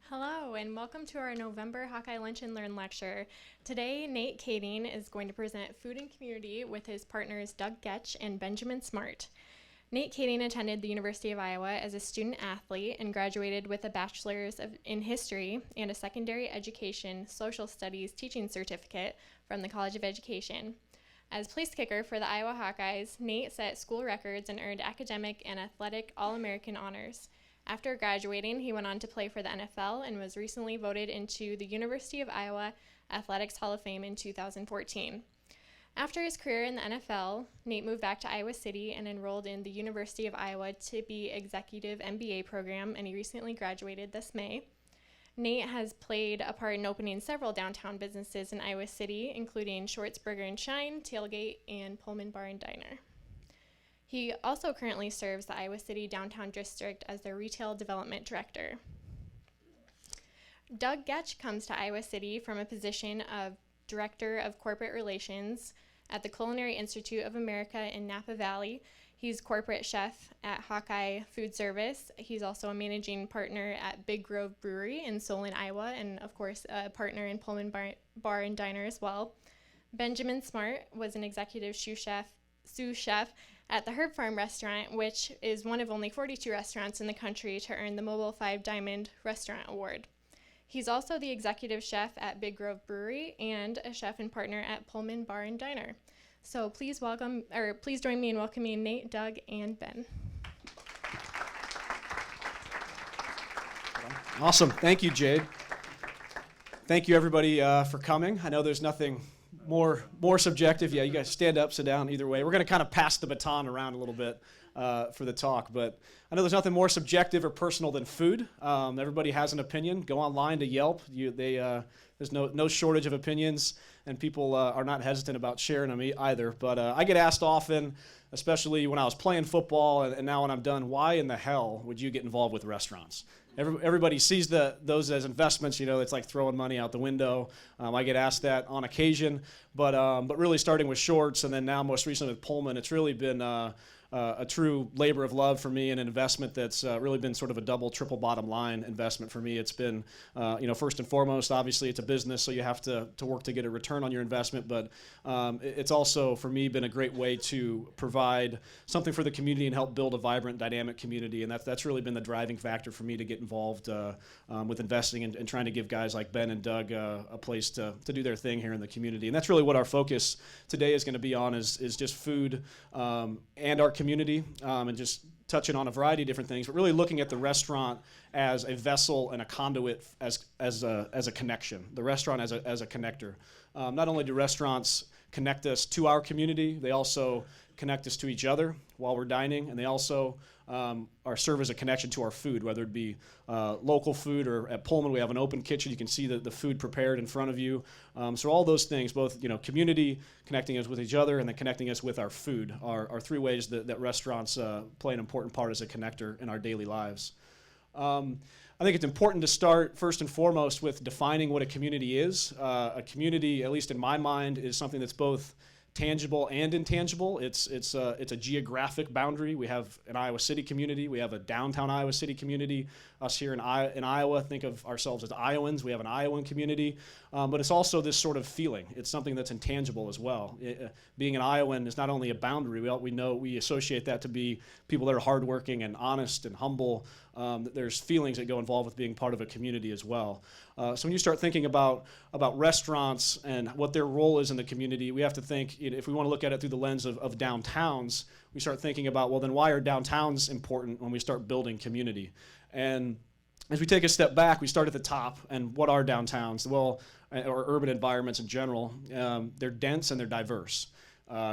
Hello, and welcome to our November Hawkeye Lunch and Learn lecture. Today, Nate Kading is going to present food and community with his partners Doug Getch and Benjamin Smart. Nate Kading attended the University of Iowa as a student athlete and graduated with a bachelor's in history and a secondary education social studies teaching certificate from the College of Education. As place kicker for the Iowa Hawkeyes, Nate set school records and earned academic and athletic All-American honors. After graduating, he went on to play for the NFL and was recently voted into the University of Iowa Athletics Hall of Fame in 2014. After his career in the NFL, Nate moved back to Iowa City and enrolled in the University of Iowa Tippie Executive MBA program, and he recently graduated this May. Nate has played a part in opening several downtown businesses in Iowa City, including Shorts Burger and Shine, Tailgate, and Pullman Bar and Diner. He also currently serves the Iowa City Downtown District as their Retail Development Director. Doug Getch comes to Iowa City from a position of Director of Corporate Relations at the Culinary Institute of America in Napa Valley. He's corporate chef at Hawkeye Food Service. He's also a managing partner at Big Grove Brewery in Solon, Iowa, and of course a partner in Pullman Bar and Diner as well. Benjamin Smart was an executive sous chef at the Herb Farm restaurant, which is one of only 42 restaurants in the country to earn the Mobile 5 Diamond Restaurant Award. He's also the executive chef at Big Grove Brewery and a chef and partner at Pullman Bar and Diner. So please join me in welcoming Nate, Doug, and Ben. Awesome. Thank you, Jade. Thank you, everybody, for coming. I know there's nothing more subjective. Yeah, you guys stand up, sit down, either way. We're going to kind of pass the baton around a little bit for the talk, but I know there's nothing more subjective or personal than food. Everybody has an opinion. Go online to Yelp. There's no shortage of opinions, and people are not hesitant about sharing them either. But I get asked often, especially when I was playing football and now when I'm done, why in the hell would you get involved with restaurants? Everybody sees those as investments. It's like throwing money out the window. I get asked that on occasion, but really starting with Shorts and then now most recently with Pullman, it's really been a true labor of love for me and an investment that's really been sort of a double, triple bottom line investment for me. It's been, first and foremost, obviously it's a business, so you have to work to get a return on your investment, but it's also, for me, been a great way to provide something for the community and help build a vibrant, dynamic community, and that's really been the driving factor for me to get involved with investing and trying to give guys like Ben and Doug a place to do their thing here in the community. And that's really what our focus today is going to be on is just food and our community, and just touching on a variety of different things, but really looking at the restaurant as a vessel and a conduit as a connection. The restaurant as a connector. Not only do restaurants connect us to our community, they also connect us to each other while we're dining, and they also serve as a connection to our food, whether it be local food or at Pullman we have an open kitchen. You can see the food prepared in front of you. So all those things, both community, connecting us with each other, and then connecting us with our food, are three ways that restaurants play an important part as a connector in our daily lives. I think it's important to start first and foremost with defining what a community is. A community, at least in my mind, is something that's both tangible and intangible. It's a geographic boundary. We have an Iowa City community. We have a downtown Iowa City community. Us here in Iowa think of ourselves as Iowans. We have an Iowan community. But it's also this sort of feeling. It's something that's intangible as well. Being an Iowan is not only a boundary. We associate that to be people that are hardworking and honest and humble. There's feelings that go involved with being part of a community as well. So when you start thinking about restaurants and what their role is in the community, we have to think, if we want to look at it through the lens of downtowns, we start thinking about, well, then why are downtowns important when we start building community? And as we take a step back, we start at the top, and what are downtowns? Well, or urban environments in general, they're dense and they're diverse.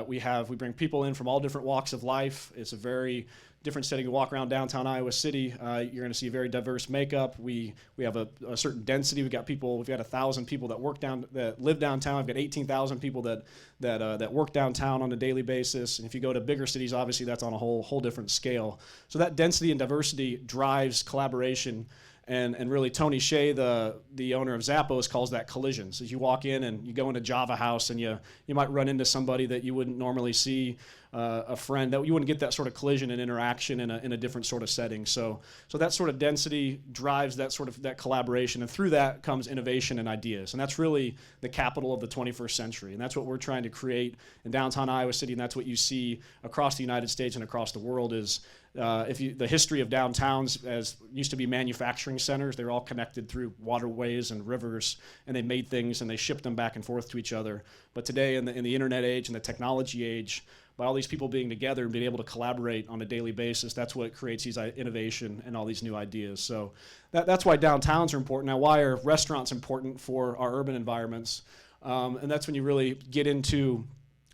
We bring people in from all different walks of life. It's a very different setting. You walk around downtown Iowa City, you're going to see a very diverse makeup. We have a certain density. We've got 1,000 people that live downtown. We've got 18,000 people that work downtown on a daily basis. And if you go to bigger cities, obviously that's on a whole different scale. So that density and diversity drives collaboration. And really, Tony Shea, the owner of Zappos, calls that collisions. As you walk in and you go into Java House, and you might run into somebody that you wouldn't normally see a friend, that you wouldn't get that sort of collision and interaction in a different sort of setting. So that sort of density drives that collaboration, and through that comes innovation and ideas. And that's really the capital of the 21st century. And that's what we're trying to create in downtown Iowa City, and that's what you see across the United States and across the world is the history of downtowns as used to be manufacturing centers. They were all connected through waterways and rivers, and they made things and they shipped them back and forth to each other. But today in the internet age and the technology age, by all these people being together and being able to collaborate on a daily basis, that's what creates these innovation and all these new ideas. So that's why downtowns are important. Now, why are restaurants important for our urban environments? And that's when you really get into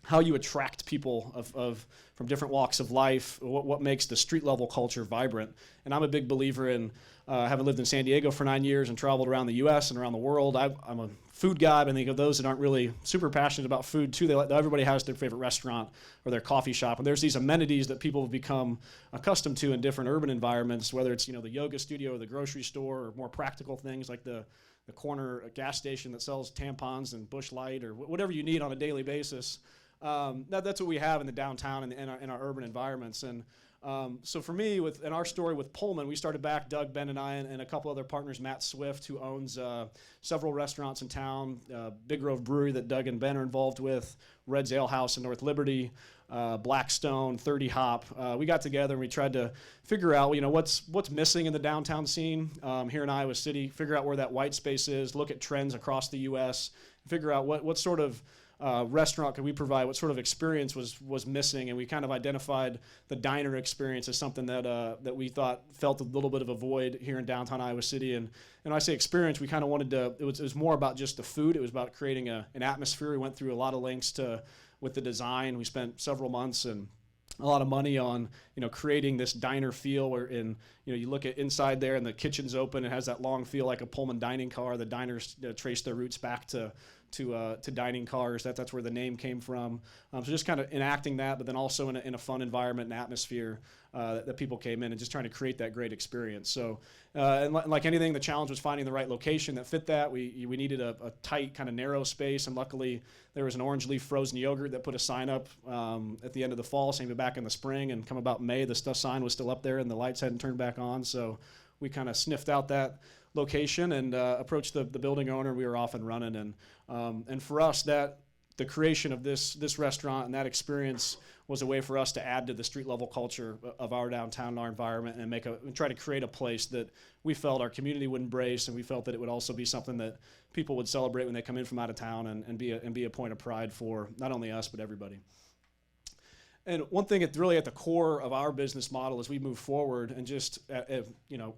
how you attract people from different walks of life, what makes the street level culture vibrant. And I'm a big believer in, having lived in San Diego for 9 years and traveled around the US and around the world, I'm a food guy, but I think of those that aren't really super passionate about food too. Everybody has their favorite restaurant or their coffee shop, and there's these amenities that people have become accustomed to in different urban environments, whether it's the yoga studio or the grocery store, or more practical things like the corner gas station that sells tampons and Busch Light or whatever you need on a daily basis. That's what we have in the downtown and in our urban environments. And so for me, in our story with Pullman, we started back, Doug, Ben, and I, and a couple other partners, Matt Swift, who owns several restaurants in town, Big Grove Brewery that Doug and Ben are involved with, Red's Ale House in North Liberty, Blackstone, 30 Hop. We got together and we tried to figure out, what's missing in the downtown scene here in Iowa City, figure out where that white space is, look at trends across the U.S., figure out what sort of restaurant could we provide, what sort of experience was missing, and we kind of identified the diner experience as something that we thought felt a little bit of a void here in downtown Iowa City. And when I say experience, we kind of wanted to, it was more about just the food. It was about creating an atmosphere. We went through a lot of lengths with the design. We spent several months and a lot of money on creating this diner feel where you look at inside there and the kitchen's open. It has that long feel like a Pullman dining car. The diners trace their roots back to dining cars. That's where the name came from. So just kind of enacting that, but then also in a fun environment and atmosphere that people came in and just trying to create that great experience. So and like anything, the challenge was finding the right location that fit that. We needed a tight kind of narrow space, and luckily there was an orange leaf frozen yogurt that put a sign up at the end of the fall saying be back in the spring, and come about May, the sign was still up there and the lights hadn't turned back on. So we kind of sniffed out that location and approached the building owner. We were off and running, and for us, that the creation of this restaurant and that experience was a way for us to add to the street level culture of our downtown, our environment, and try to create a place that we felt our community would embrace, and we felt that it would also be something that people would celebrate when they come in from out of town, and be a point of pride for not only us but everybody. And one thing really at the core of our business model as we move forward, and just at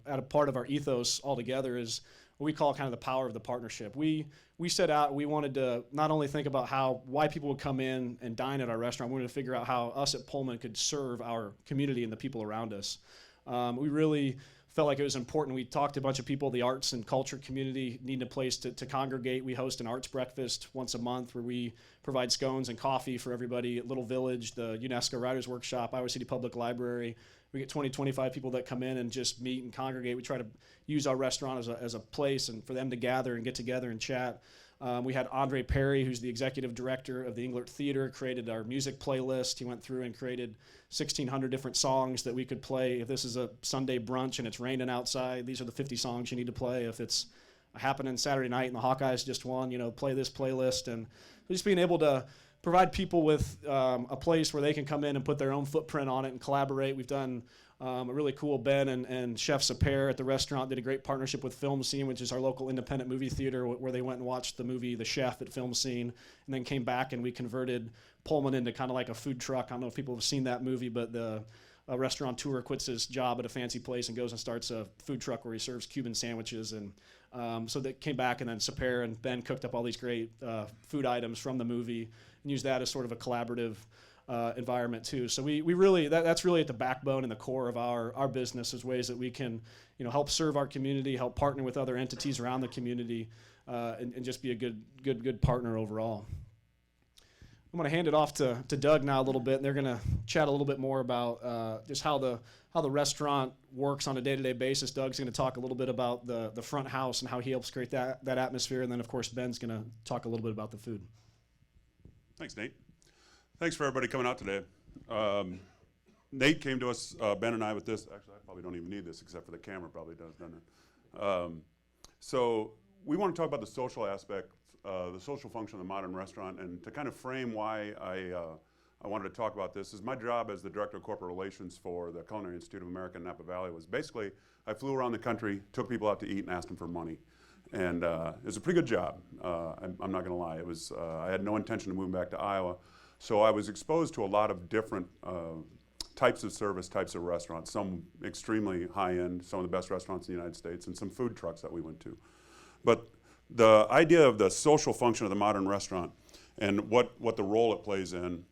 a part of our ethos altogether, is what we call kind of the power of the partnership. We set out, we wanted to not only think about why people would come in and dine at our restaurant, we wanted to figure out how us at Pullman could serve our community and the people around us. We really felt like it was important. We talked to a bunch of people, the arts and culture community needed a place to congregate. We host an arts breakfast once a month where we provide scones and coffee for everybody at Little Village, the UNESCO Writers Workshop, Iowa City Public Library. We get 20, 25 people that come in and just meet and congregate. We try to use our restaurant as a place and for them to gather and get together and chat. We had Andre Perry, who's the executive director of the Englert Theater, created our music playlist. He went through and created 1,600 different songs that we could play. If this is a Sunday brunch and it's raining outside, these are the 50 songs you need to play. If it's happening Saturday night and the Hawkeyes just won, play this playlist. And just being able to provide people with a place where they can come in and put their own footprint on it and collaborate. We've done a really cool, Ben and Chef Sapere at the restaurant did a great partnership with Film Scene, which is our local independent movie theater, where they went and watched the movie The Chef at Film Scene, and then came back and we converted Pullman into kind of like a food truck. I don't know if people have seen that movie, but the restaurateur quits his job at a fancy place and goes and starts a food truck where he serves Cuban sandwiches. And so they came back, and then Sapere and Ben cooked up all these great food items from the movie and used that as sort of a collaborative environment too. So we really, that's really at the backbone and the core of our business, is ways that we can help serve our community, help partner with other entities around the community, and just be a good partner overall. I'm going to hand it off to Doug now a little bit, and they're going to chat a little bit more about just how the restaurant works on a day-to-day basis. Doug's going to talk a little bit about the front house and how he helps create that atmosphere, and then of course Ben's going to talk a little bit about the food. Thanks, Nate. Thanks for everybody coming out today. Nate came to us, Ben and I, with this. Actually, I probably don't even need this, except for the camera probably does, doesn't it? So we want to talk about the social aspect, the social function of the modern restaurant, and to kind of frame why I wanted to talk about this is my job as the Director of Corporate Relations for the Culinary Institute of America in Napa Valley was basically I flew around the country, took people out to eat, and asked them for money. And it was a pretty good job. I'm not going to lie. It was. I had no intention of moving back to Iowa, so I was exposed to a lot of different types of service, types of restaurants. Some extremely high end, some of the best restaurants in the United States, and some food trucks that we went to. But the idea of the social function of the modern restaurant and what the role it plays in.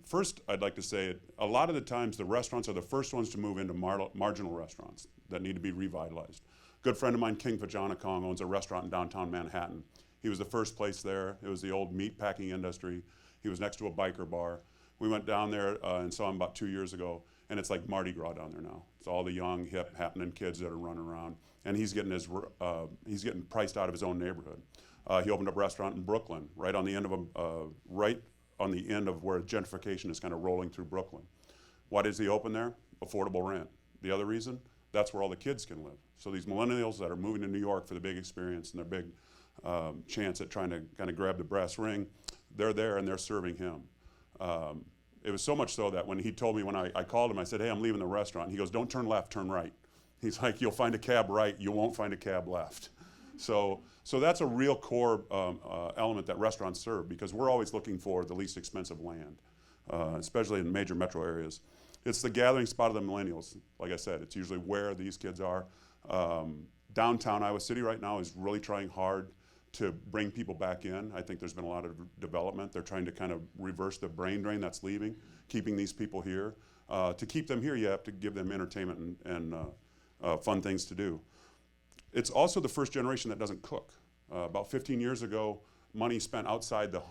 First, I'd like to say a lot of the times the restaurants are the first ones to move into marginal restaurants that need to be revitalized. A good friend of mine, King Fajanakong, owns a restaurant in downtown Manhattan. He was the first place there. It was the old meat packing industry. He was next to a biker bar. We went down there and saw him about 2 years ago, and it's like Mardi Gras down there now. It's all the young, hip, happening kids that are running around, and he's getting priced out of his own neighborhood. He opened up a restaurant in Brooklyn, right on the end of where gentrification is kind of rolling through Brooklyn. Why does he open there? Affordable rent. The other reason? That's where all the kids can live. So these millennials that are moving to New York for the big experience and their big chance at trying to kind of grab the brass ring, they're there and they're serving him. It was so much so that when he told me, when I called him, I said, hey, I'm leaving the restaurant. He goes, don't turn left, turn right. He's like, you'll find a cab right, you won't find a cab left. So that's a real core element that restaurants serve, because we're always looking for the least expensive land, especially in major metro areas. It's the gathering spot of the millennials. Like I said, it's usually where these kids are. Downtown Iowa City right now is really trying hard to bring people back in. I think there's been a lot of development. They're trying to kind of reverse the brain drain that's leaving, keeping these people here. To keep them here, you have to give them entertainment and fun things to do. It's also the first generation that doesn't cook. About 15 years ago, money spent outside the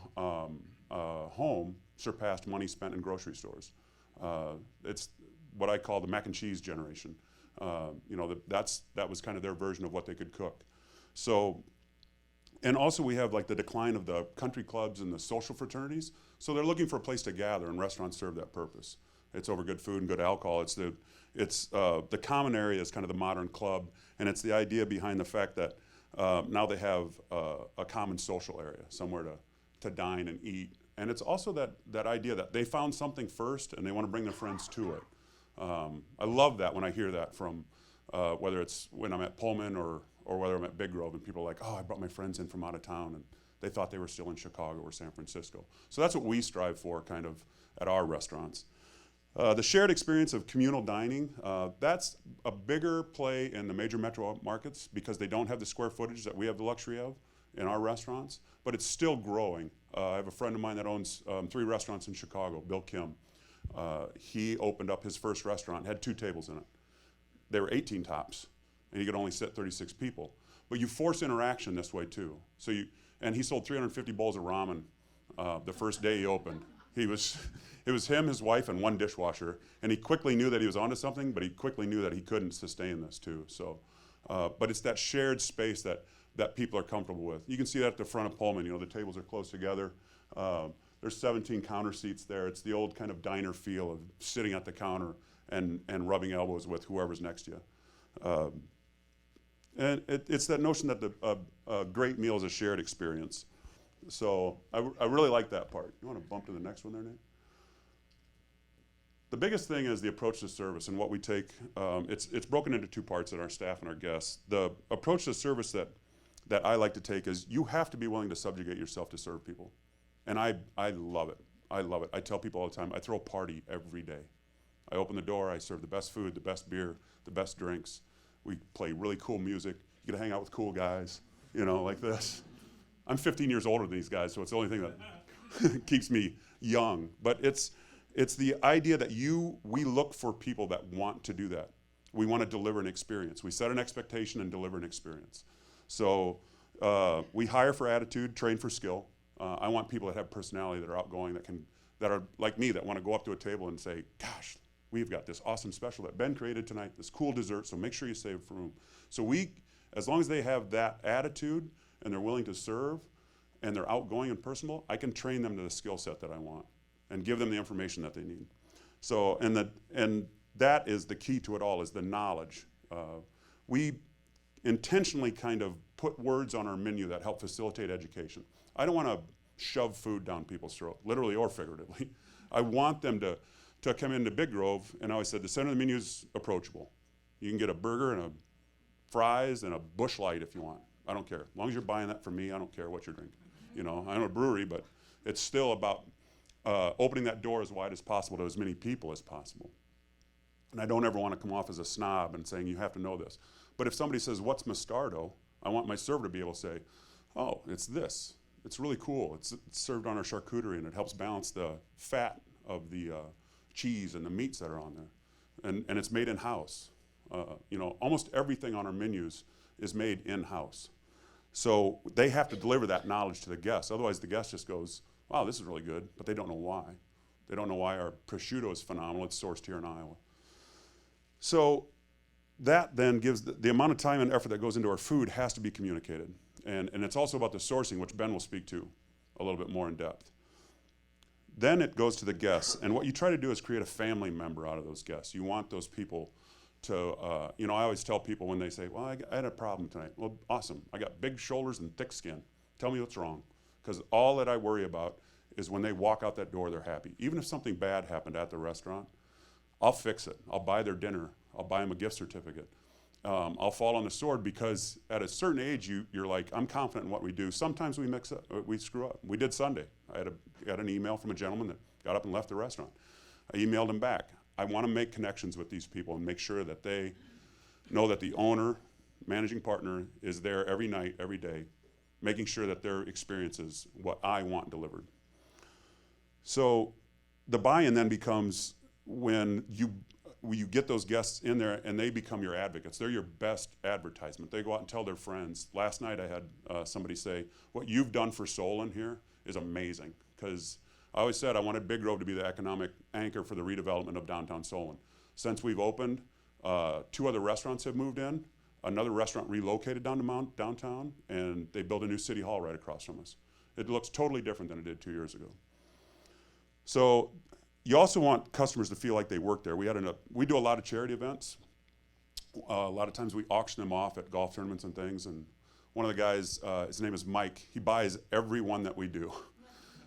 home surpassed money spent in grocery stores. It's what I call the mac and cheese generation. That was kind of their version of what they could cook. So, and also we have like the decline of the country clubs and the social fraternities. So they're looking for a place to gather, and restaurants serve that purpose. It's over good food and good alcohol. It's the common area is kind of the modern club, and it's the idea behind the fact that now they have a common social area, somewhere to dine and eat. And it's also that idea that they found something first and they want to bring their friends to it. I love that when I hear that from whether it's when I'm at Pullman or whether I'm at Big Grove and people are like, oh, I brought my friends in from out of town and they thought they were still in Chicago or San Francisco. So that's what we strive for kind of at our restaurants. The shared experience of communal dining, that's a bigger play in the major metro markets because they don't have the square footage that we have the luxury of in our restaurants, but it's still growing. I have a friend of mine that owns 3 restaurants in Chicago, Bill Kim. He opened up his first restaurant, had 2 tables in it. They were 18 tops, and he could only sit 36 people. But you force interaction this way too. And he sold 350 bowls of ramen the first day he opened. It was him, his wife, and 1 dishwasher, and he quickly knew that he was onto something, but he quickly knew that he couldn't sustain this too. So, but it's that shared space that people are comfortable with. You can see that at the front of Pullman. The tables are close together. There's 17 counter seats there. It's the old kind of diner feel of sitting at the counter and rubbing elbows with whoever's next to you. And it's that notion that a great meal is a shared experience. So I really like that part. You want to bump to the next one there, Nate? The biggest thing is the approach to service and what we take. It's broken into 2 parts at our staff and our guests. The approach to service that I like to take is you have to be willing to subjugate yourself to serve people. And I love it. I love it. I tell people all the time, I throw a party every day. I open the door, I serve the best food, the best beer, the best drinks. We play really cool music. You get to hang out with cool guys, like this. I'm 15 years older than these guys, so it's the only thing that keeps me young. But it's the idea that we look for people that want to do that. We want to deliver an experience. We set an expectation and deliver an experience. So we hire for attitude, train for skill. I want people that have personality, that are outgoing, that are like me, that want to go up to a table and say, gosh, we've got this awesome special that Ben created tonight, this cool dessert, so make sure you save room. So as long as they have that attitude and they're willing to serve and they're outgoing and personable, I can train them to the skill set that I want. and give them the information that they need. So, and that is the key to it all, is the knowledge. We intentionally kind of put words on our menu that help facilitate education. I don't want to shove food down people's throat, literally or figuratively. I want them to come into Big Grove, and I always said the center of the menu is approachable. You can get a burger and a fries and a Busch Light if you want. I don't care. As long as you're buying that from me, I don't care what you're drinking. You know, I'm a brewery, but it's still about opening that door as wide as possible to as many people as possible. And I don't ever want to come off as a snob and saying you have to know this. But if somebody says, what's Mostardo? I want my server to be able to say, oh, it's this. It's really cool. It's served on our charcuterie, and it helps balance the fat of the cheese and the meats that are on there. And it's made in-house. You know, almost everything on our menus is made in-house. So they have to deliver that knowledge to the guests. Otherwise, the guest just goes, wow, this is really good, but they don't know why. They don't know why our prosciutto is phenomenal. It's sourced here in Iowa. So that then gives the amount of time and effort that goes into our food has to be communicated. And it's also about the sourcing, which Ben will speak to a little bit more in depth. Then it goes to the guests. And what you try to do is create a family member out of those guests. You want those people to, you know, I always tell people when they say, well, I had a problem tonight. Well, awesome. I got big shoulders and thick skin. Tell me what's wrong. Because all that I worry about is when they walk out that door, they're happy. Even if something bad happened at the restaurant, I'll fix it. I'll buy their dinner. I'll buy them a gift certificate. I'll fall on the sword because at a certain age, you're like, I'm confident in what we do. Sometimes we mix up, we screw up. We did Sunday. I got an email from a gentleman that got up and left the restaurant. I emailed him back. I want to make connections with these people and make sure that they know that the owner, managing partner, is there every night, every day, making sure that their experience is what I want delivered. So the buy-in then becomes when you get those guests in there and they become your advocates. They're your best advertisement. They go out and tell their friends. Last night I had somebody say, what you've done for Solon here is amazing, because I always said I wanted Big Grove to be the economic anchor for the redevelopment of downtown Solon. Since we've opened, 2 other restaurants have moved in. Another restaurant relocated down to downtown, and they built a new city hall right across from us. It looks totally different than it did 2 years ago. So you also want customers to feel like they work there. We do a lot of charity events. A lot of times we auction them off at golf tournaments and things, and one of the guys, his name is Mike, he buys every one that we do.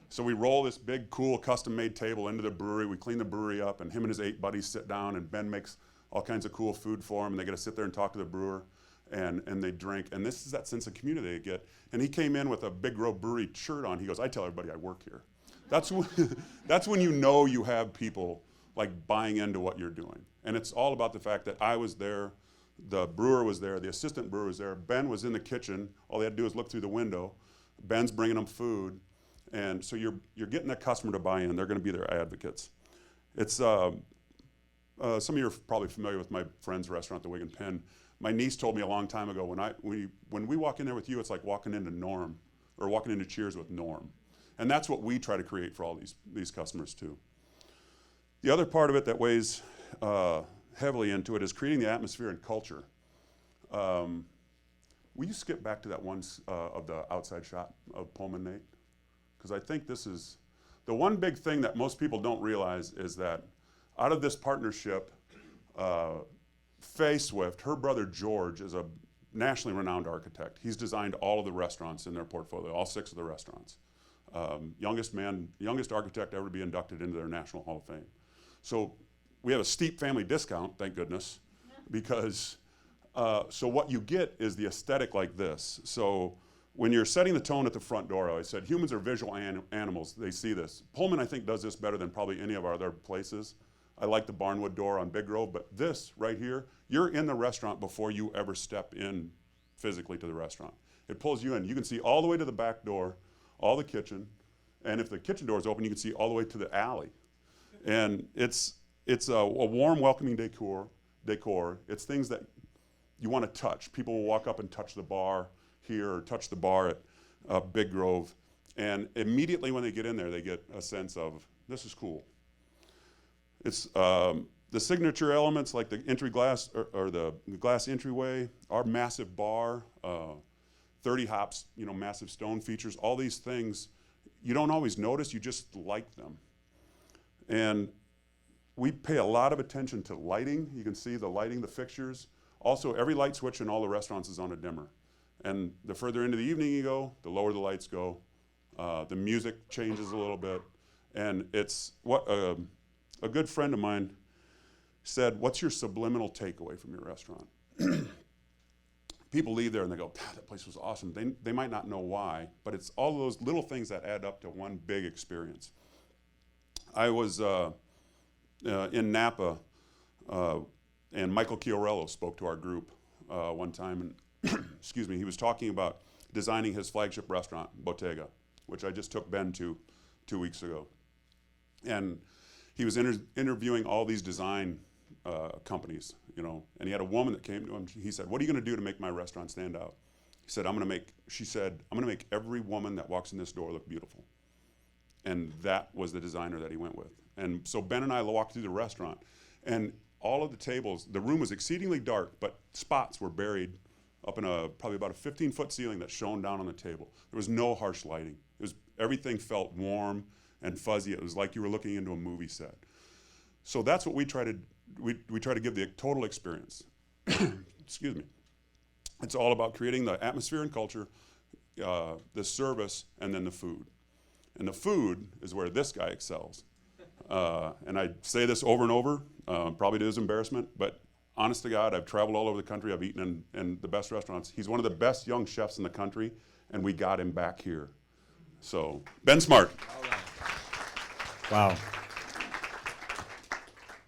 So we roll this big, cool, custom-made table into the brewery. We clean the brewery up, and him and his 8 buddies sit down, and Ben makes all kinds of cool food for them, and they get to sit there and talk to the brewer, and they drink. And this is that sense of community they get. And he came in with a Big Grove Brewery shirt on. He goes, I tell everybody I work here. That's when you know you have people like buying into what you're doing. And it's all about the fact that I was there, the brewer was there, the assistant brewer was there, Ben was in the kitchen. All they had to do was look through the window. Ben's bringing them food. And so you're getting that customer to buy in. They're going to be their advocates. It's some of you are probably familiar with my friend's restaurant, the Wig and Pen. My niece told me a long time ago, when we walk in there with you, it's like walking into Norm, or walking into Cheers with Norm. And that's what we try to create for all these customers too. The other part of it that weighs heavily into it is creating the atmosphere and culture. Will you skip back to that one of the outside shot of Pullman, Nate? Because I think this is the one big thing that most people don't realize is that out of this partnership, Faye Swift, her brother George, is a nationally renowned architect. He's designed all of the restaurants in their portfolio, all 6 of the restaurants. Youngest architect ever to be inducted into their National Hall of Fame. So we have a steep family discount, thank goodness, because so what you get is the aesthetic like this. So when you're setting the tone at the front door, I said humans are visual animals. They see this. Pullman, I think, does this better than probably any of our other places. I like the Barnwood door on Big Grove, but this right here, you're in the restaurant before you ever step in physically to the restaurant. It pulls you in. You can see all the way to the back door, all the kitchen, and if the kitchen door is open, you can see all the way to the alley. And it's a warm, welcoming decor. It's things that you want to touch. People will walk up and touch the bar here or touch the bar at Big Grove, and immediately when they get in there, they get a sense of, this is cool. It's the signature elements like the entry glass or the glass entryway, our massive bar, 30 hops, massive stone features, all these things, you don't always notice, you just like them. And we pay a lot of attention to lighting. You can see the lighting, the fixtures. Also, every light switch in all the restaurants is on a dimmer. And the further into the evening you go, the lower the lights go. The music changes a little bit. And it's what a good friend of mine said, what's your subliminal takeaway from your restaurant? People leave there and they go, that place was awesome. They might not know why, but it's all those little things that add up to one big experience. I was in Napa, and Michael Chiarello spoke to our group one time, and excuse me, he was talking about designing his flagship restaurant, Bottega, which I just took Ben to 2 weeks ago. And he was interviewing all these design companies, you know, and he had a woman that came to him. He said, what are you going to do to make my restaurant stand out? He said, she said, I'm going to make every woman that walks in this door look beautiful. And that was the designer that he went with. And so Ben and I walked through the restaurant, and all of the tables, the room was exceedingly dark, but spots were buried up in probably about a 15-foot ceiling that shone down on the table. There was no harsh lighting. Everything felt warm and fuzzy. It was like you were looking into a movie set. So that's what we try to give the total experience. Excuse me. It's all about creating the atmosphere and culture, the service, and then the food. And the food is where this guy excels. And I say this over and over, probably to his embarrassment, but honest to God, I've traveled all over the country. I've eaten in the best restaurants. He's one of the best young chefs in the country, and we got him back here. So, Ben Smart. Wow.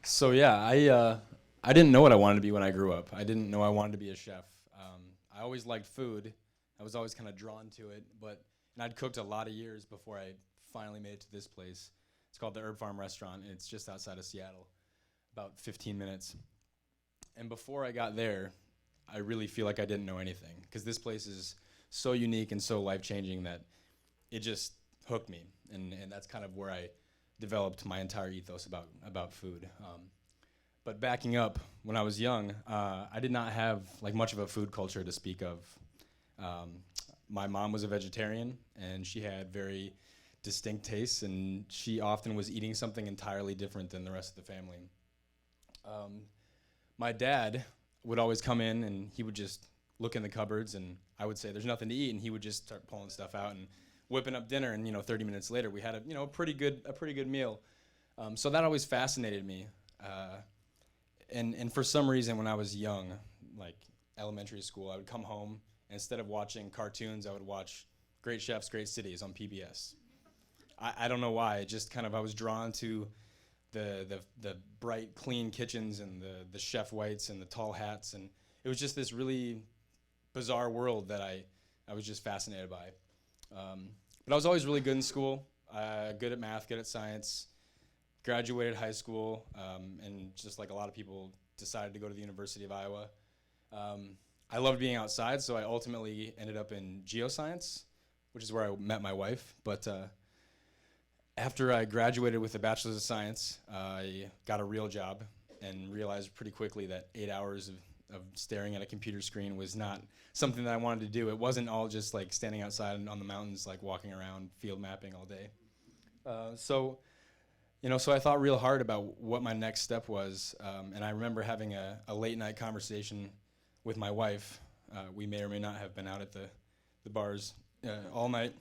So yeah, I didn't know what I wanted to be when I grew up. I didn't know I wanted to be a chef. I always liked food. I was always kind of drawn to it, and I'd cooked a lot of years before I finally made it to this place. It's called the Herb Farm Restaurant, and it's just outside of Seattle, about 15 minutes. And before I got there, I really feel like I didn't know anything, because this place is so unique and so life-changing that it just hooked me, and that's kind of where I developed my entire ethos about food. But backing up, when I was young, I did not have like much of a food culture to speak of. My mom was a vegetarian, and she had very distinct tastes, and she often was eating something entirely different than the rest of the family. My dad would always come in, and he would just look in the cupboards, and I would say there's nothing to eat, and he would just start pulling stuff out and whipping up dinner, and 30 minutes later we had a pretty good meal. So that always fascinated me. And for some reason, when I was young, like elementary school, I would come home, and instead of watching cartoons, I would watch Great Chefs, Great Cities on PBS. I don't know why. It just kind of, I was drawn to the bright, clean kitchens and the chef whites and the tall hats, and it was just this really bizarre world that I was just fascinated by. But I was always really good in school, good at math, good at science. Graduated high school, and just like a lot of people, decided to go to the University of Iowa. I loved being outside, so I ultimately ended up in geoscience, which is where I met my wife. But after I graduated with a bachelor's of science, I got a real job and realized pretty quickly that 8 hours of staring at a computer screen was not something that I wanted to do. It wasn't all just like standing outside on the mountains, like walking around field mapping all day. So I thought real hard about what my next step was, and I remember having a late night conversation with my wife. We may or may not have been out at the bars all night.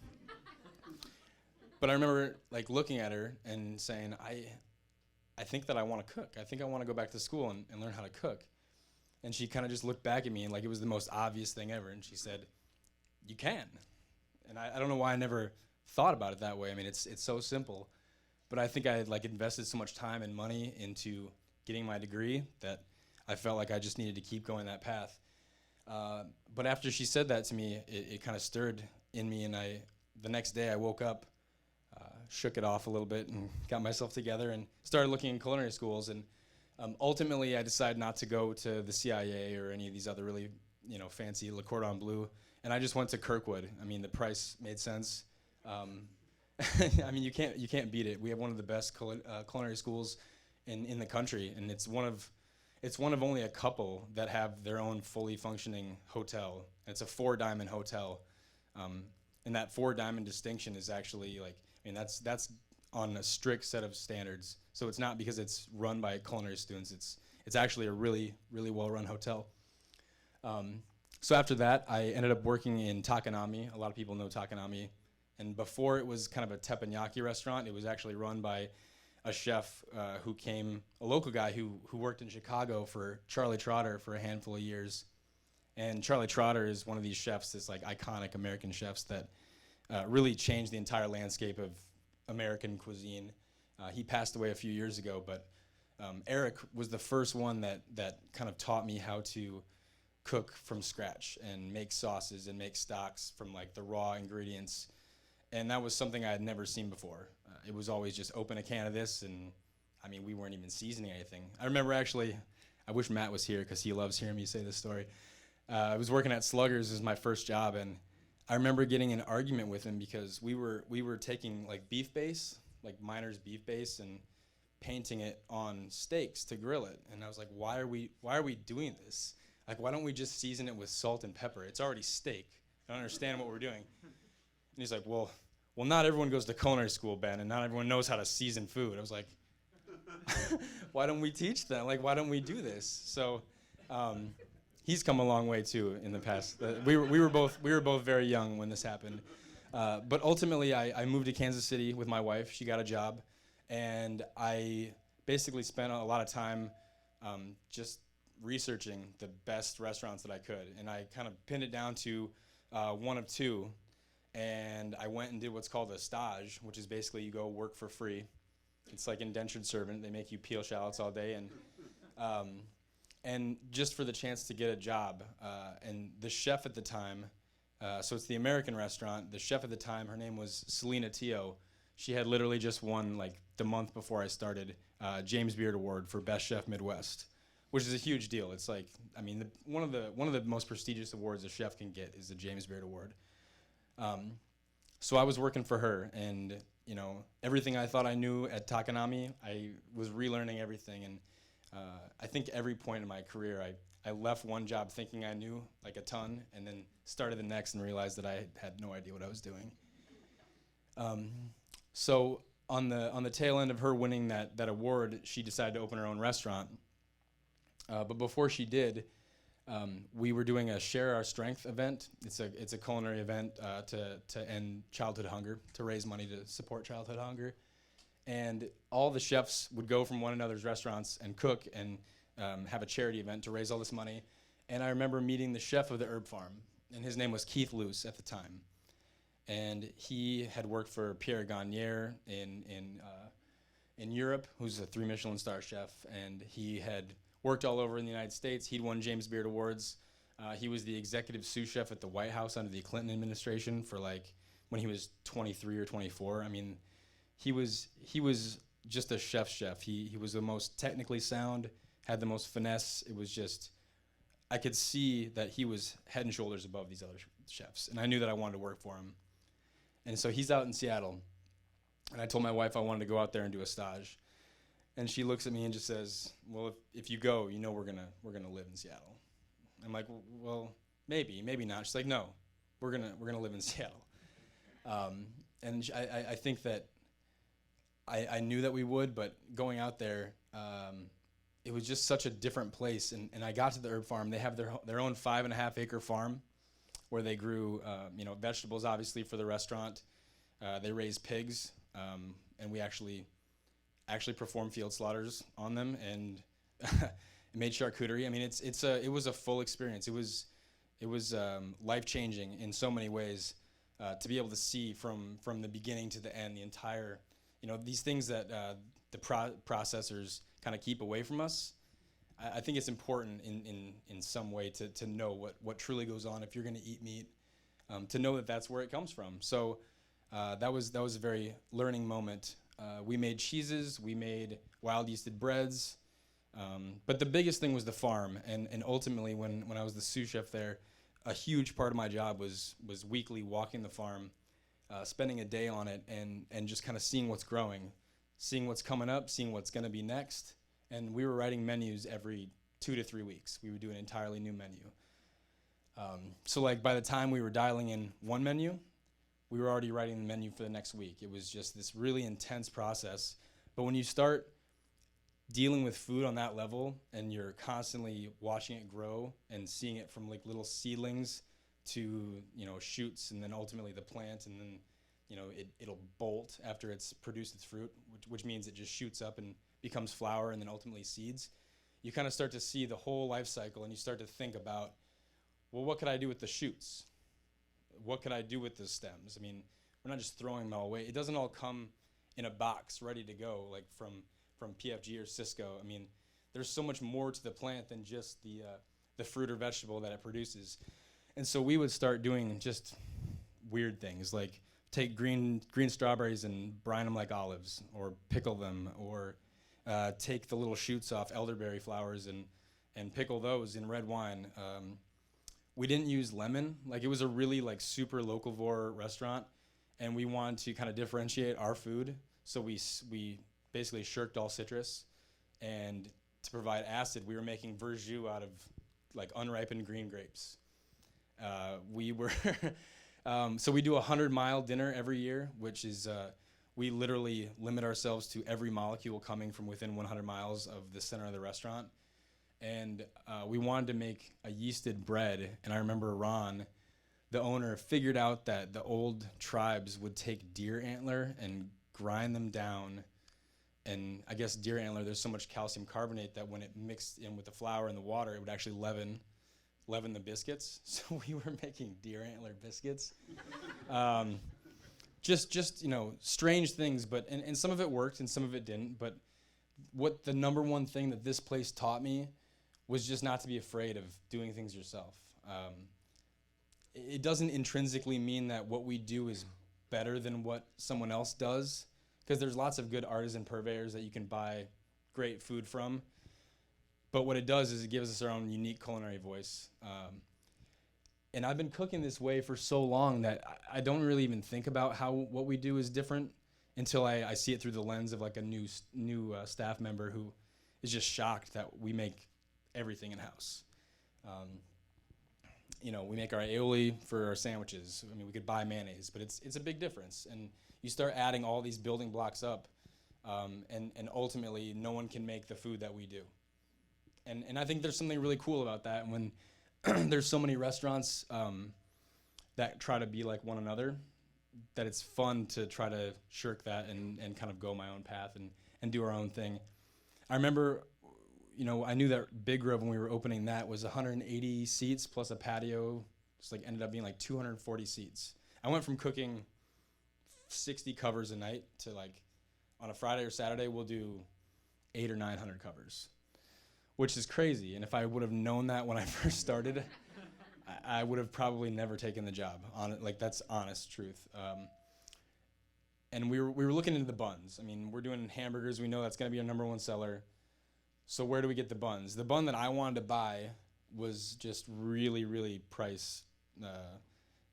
But I remember like looking at her and saying, I think that I want to cook. I think I want to go back to school and learn how to cook. And she kind of just looked back at me and like it was the most obvious thing ever. And she said, you can. And I don't know why I never thought about it that way. I mean, it's so simple. But I think I had like invested so much time and money into getting my degree that I felt like I just needed to keep going that path. But after she said that to me, it kind of stirred in me, and the next day I woke up, shook it off a little bit, and got myself together and started looking in culinary schools. And ultimately, I decided not to go to the CIA or any of these other really fancy Le Cordon Bleu, and I just went to Kirkwood. I mean, the price made sense. I mean, you can't beat it. We have one of the best culinary schools in the country, and it's one of only a couple that have their own fully functioning hotel. It's a 4-diamond hotel, and that 4-diamond distinction is actually like, I mean, that's on a strict set of standards. So it's not because it's run by culinary students. It's actually a really, really well-run hotel. So after that, I ended up working in Takanami. A lot of people know Takanami. And before it was kind of a teppanyaki restaurant, it was actually run by a chef a local guy who worked in Chicago for Charlie Trotter for a handful of years. And Charlie Trotter is one of these chefs, this like iconic American chefs that really changed the entire landscape of American cuisine. He passed away a few years ago, but Eric was the first one that kind of taught me how to cook from scratch and make sauces and make stocks from like the raw ingredients. And that was something I had never seen before. It was always just open a can of this, and I mean, we weren't even seasoning anything. I remember actually, I wish Matt was here because he loves hearing me say this story. I was working at Sluggers as my first job, and I remember getting in an argument with him because we were taking like beef base, like miner's beef base, and painting it on steaks to grill it. And I was like, why are we doing this? Like, why don't we just season it with salt and pepper? It's already steak. I don't understand what we're doing. And he's like, well, not everyone goes to culinary school, Ben, and not everyone knows how to season food. I was like, why don't we teach them? Like, why don't we do this? So he's come a long way too in the past. We were both very young when this happened. But ultimately, I moved to Kansas City with my wife. She got a job, and I basically spent a lot of time just researching the best restaurants that I could, and I kind of pinned it down to one of two. And I went and did what's called a stage, which is basically you go work for free. It's like indentured servant. They make you peel shallots all day, and just for the chance to get a job. And the chef at the time, so it's the American restaurant. The chef at the time, her name was Selena Teo. She had literally just won, like the month before I started, James Beard Award for Best Chef Midwest, which is a huge deal. It's like, I mean, one of the most prestigious awards a chef can get is the James Beard Award. So I was working for her, and you know, everything I thought I knew at Takanami, I was relearning everything. And I think every point in my career, I left one job thinking I knew like a ton, and then started the next and realized that I had no idea what I was doing. So on the tail end of her winning that award, she decided to open her own restaurant. But before she did, we were doing a Share Our Strength event. It's a culinary event to end childhood hunger, to raise money to support childhood hunger. And all the chefs would go from one another's restaurants and cook and have a charity event to raise all this money. And I remember meeting the chef of the Herb Farm, and his name was Keith Luce at the time. And he had worked for Pierre Gagnaire in Europe, who's a 3 Michelin star chef, and he had worked all over in the United States. He'd won James Beard Awards. He was the executive sous chef at the White House under the Clinton administration for like when he was 23 or 24. I mean, he was just a chef's chef. He was the most technically sound, had the most finesse. It was just, I could see that he was head and shoulders above these other chefs, and I knew that I wanted to work for him. And so he's out in Seattle, and I told my wife I wanted to go out there and do a stage. And she looks at me and just says, well, if you go, you know we're gonna live in Seattle. I'm like, well, maybe not. She's like, no, we're gonna live in Seattle. And I think that I knew that we would, but going out there, it was just such a different place. And I got to the Herb Farm. They have their own 5.5 acre farm where they grew vegetables, obviously, for the restaurant. They raised pigs, and we actually performed field slaughters on them, and made charcuterie. I mean, it was a full experience. It was life-changing in so many ways, to be able to see from the beginning to the end the entire, these things that the processors kind of keep away from us. I think it's important in some way to know what truly goes on if you're going to eat meat, to know that that's where it comes from. So that was a very learning moment. We made cheeses, we made wild yeasted breads, but the biggest thing was the farm. And ultimately, when I was the sous chef there, a huge part of my job was weekly walking the farm, spending a day on it, and just kind of seeing what's growing, seeing what's coming up, seeing what's going to be next. And we were writing menus every 2 to 3 weeks. We would do an entirely new menu. So like by the time we were dialing in one menu, we were already writing the menu for the next week. It was just this really intense process. But when you start dealing with food on that level and you're constantly watching it grow and seeing it from like little seedlings to, you know, shoots and then ultimately the plant, and then, you know, it'll bolt after it's produced its fruit, which means it just shoots up and becomes flower and then ultimately seeds. You kind of start to see the whole life cycle, and you start to think about, well, what could I do with the shoots? What could I do with the stems? I mean, we're not just throwing them all away. It doesn't all come in a box ready to go, like from PFG or Cisco. I mean, there's so much more to the plant than just the fruit or vegetable that it produces. And so we would start doing just weird things, like take green strawberries and brine them like olives, or pickle them, or take the little shoots off elderberry flowers and pickle those in red wine. We didn't use lemon. Like, it was a really like super locavore restaurant, and we wanted to kind of differentiate our food. So we basically shirked all citrus, and to provide acid, we were making verjus out of like unripened green grapes. We were so we do a 100-mile dinner every year, which is we literally limit ourselves to every molecule coming from within 100 miles of the center of the restaurant. And we wanted to make a yeasted bread, and I remember Ron, the owner, figured out that the old tribes would take deer antler and grind them down. And I guess deer antler, there's so much calcium carbonate that when it mixed in with the flour and the water, it would actually leaven the biscuits. So we were making deer antler biscuits. Just you know, strange things, but and some of it worked and some of it didn't. But what the number one thing that this place taught me was just not to be afraid of doing things yourself. It doesn't intrinsically mean that what we do is better than what someone else does, because there's lots of good artisan purveyors that you can buy great food from. But what it does is it gives us our own unique culinary voice. And I've been cooking this way for so long that I don't really even think about how what we do is different until I see it through the lens of like a new staff member who is just shocked that we make everything in-house. You know, we make our aioli for our sandwiches. I mean, we could buy mayonnaise, but it's a big difference. And you start adding all these building blocks up, and ultimately no one can make the food that we do. And I think there's something really cool about that. And when there's so many restaurants that try to be like one another, that it's fun to try to shirk that and kind of go my own path and do our own thing. I remember, you know, I knew that Big Grove when we were opening that was 180 seats plus a patio, just like ended up being like 240 seats. I went from cooking 60 covers a night to like on a Friday or Saturday we'll do 800 or 900 covers, which is crazy. And if I would have known that when I first started, I would have probably never taken the job. Like, that's honest truth. And we were looking into the buns. I mean, we're doing hamburgers. We know that's going to be our number one seller. So where do we get the buns? The bun that I wanted to buy was just really, really